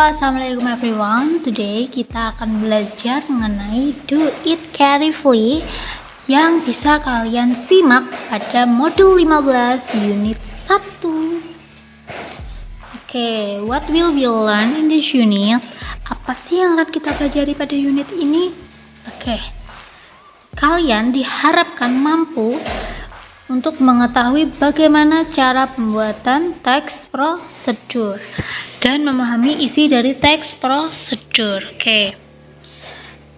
Assalamualaikum everyone. Today kita akan belajar mengenai do it carefully yang bisa kalian simak pada modul 15 unit 1. Oke, what will we learn in this unit? Apa sih yang akan kita pelajari pada unit ini? Oke, kalian diharapkan mampu untuk mengetahui bagaimana cara pembuatan teks prosedur dan memahami isi dari teks prosedur. Oke.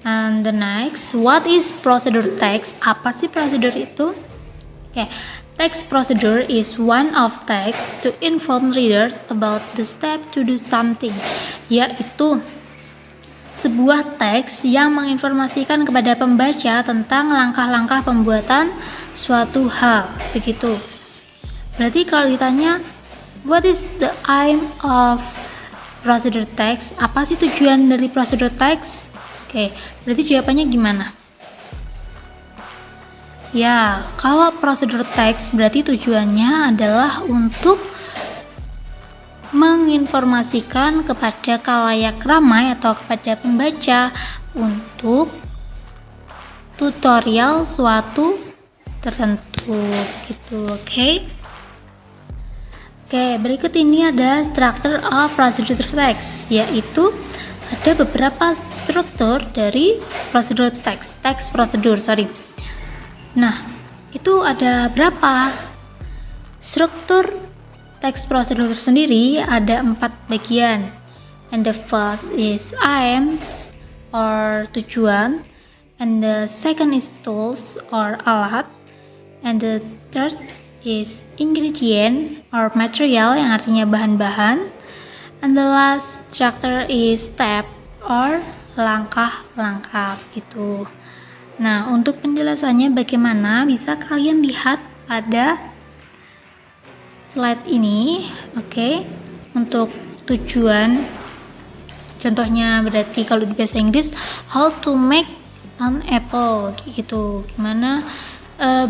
And the next, what is procedure text? Apa sih prosedur itu? Oke. Text procedure is one of text to inform reader about the step to do something, yaitu sebuah teks yang menginformasikan kepada pembaca tentang langkah-langkah pembuatan suatu hal, begitu. Berarti kalau ditanya what is the aim of procedure text? Apa sih tujuan dari procedure text? Oke, berarti jawabannya gimana? Ya, kalau procedure text berarti tujuannya adalah untuk menginformasikan kepada khalayak ramai atau kepada pembaca untuk tutorial suatu tertentu gitu, oke? Oke, berikut ini ada structure of procedure text, yaitu ada beberapa struktur dari procedure text prosedur. Nah, itu ada berapa? Struktur teks prosedur sendiri ada 4 bagian. And the first is aims or tujuan, and the second is tools or alat, and the third is ingredient or material yang artinya bahan-bahan, and the last structure is step or langkah-langkah gitu. Nah, untuk penjelasannya bagaimana bisa kalian lihat pada slide ini. Oke. Untuk tujuan contohnya berarti kalau di bahasa Inggris how to make an apple gitu.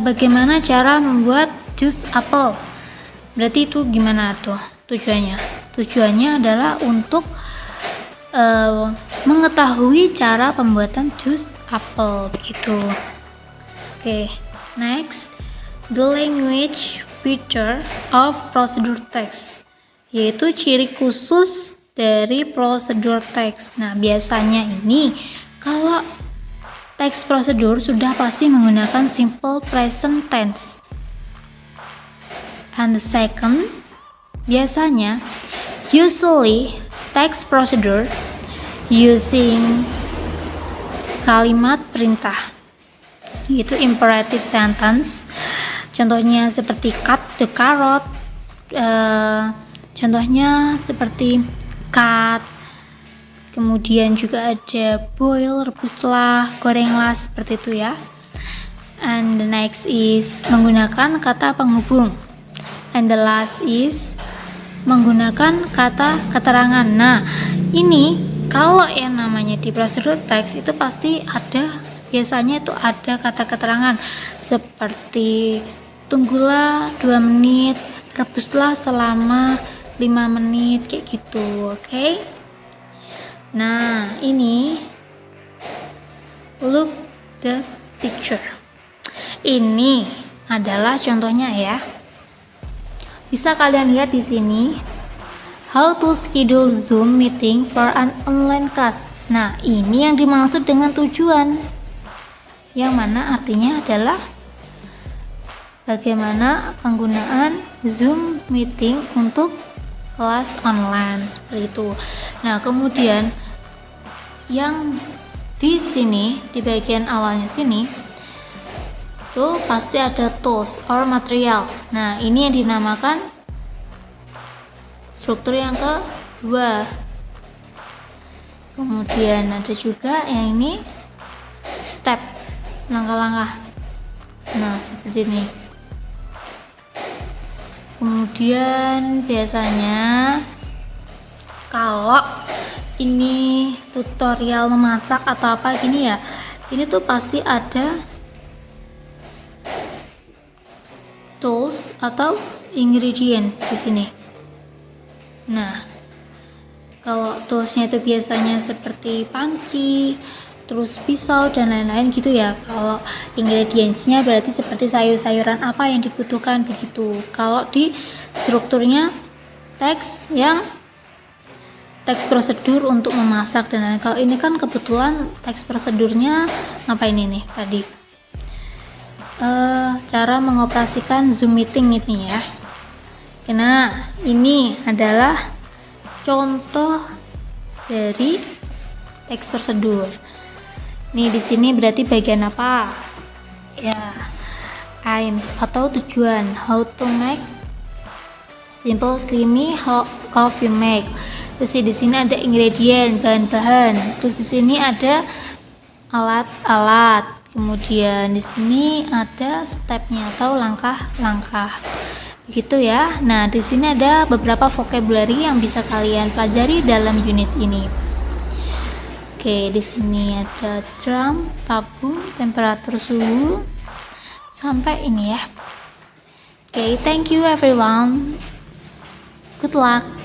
Bagaimana cara membuat jus apel. Berarti itu gimana tuh tujuannya? Tujuannya adalah untuk mengetahui cara pembuatan jus apel begitu. Oke, next, the language feature of procedure text, yaitu ciri khusus dari procedure text. Nah, biasanya ini kalau teks prosedur sudah pasti menggunakan simple present tense. And the second, biasanya usually text procedure using kalimat perintah, yaitu imperative sentence. Contohnya seperti cut the carrot, contohnya seperti cut, kemudian juga ada boil, rebuslah, gorenglah, seperti itu ya. And the next is menggunakan kata penghubung, and the last is menggunakan kata keterangan. Nah, ini kalau yang namanya di prosedur teks itu pasti ada, biasanya itu ada kata keterangan seperti tunggulah 2 menit, rebuslah selama 5 menit, kayak gitu, oke? Nah, ini look the picture. Ini adalah contohnya ya. Bisa kalian lihat di sini, how to schedule Zoom meeting for an online class. Nah, ini yang dimaksud dengan tujuan, yang mana artinya adalah bagaimana penggunaan Zoom meeting untuk kelas online, seperti itu. Nah, kemudian yang di sini, di bagian awalnya sini tuh pasti ada tools or material. Nah, ini yang dinamakan struktur yang kedua. Kemudian ada juga yang ini step, langkah-langkah. Nah, seperti ini. Kemudian biasanya kalau ini tutorial memasak atau apa gini ya, ini tuh pasti ada tools atau ingredient di sini. Nah, Kalau toolsnya itu biasanya seperti panci, terus pisau dan lain-lain gitu ya. Kalau ingredientsnya berarti seperti sayur-sayuran apa yang dibutuhkan begitu. Kalau di strukturnya teks prosedur untuk memasak dan lain-lain. Kalau ini kan kebetulan teks prosedurnya ngapain ini tadi? Cara mengoperasikan Zoom meeting ini ya. Nah, ini adalah contoh dari teks prosedur. Nih di sini berarti bagian apa? Ya, aims atau tujuan, how to make simple creamy coffee make. Terus di sini ada ingredient, bahan-bahan. Terus di sini ada alat-alat. Kemudian di sini ada stepnya atau langkah-langkah. Begitu ya. Nah, di sini ada beberapa vocabulary yang bisa kalian pelajari dalam unit ini. Oke, di sini ada drum, tabung, temperatur suhu, sampai ini ya. Oke, thank you everyone. Good luck.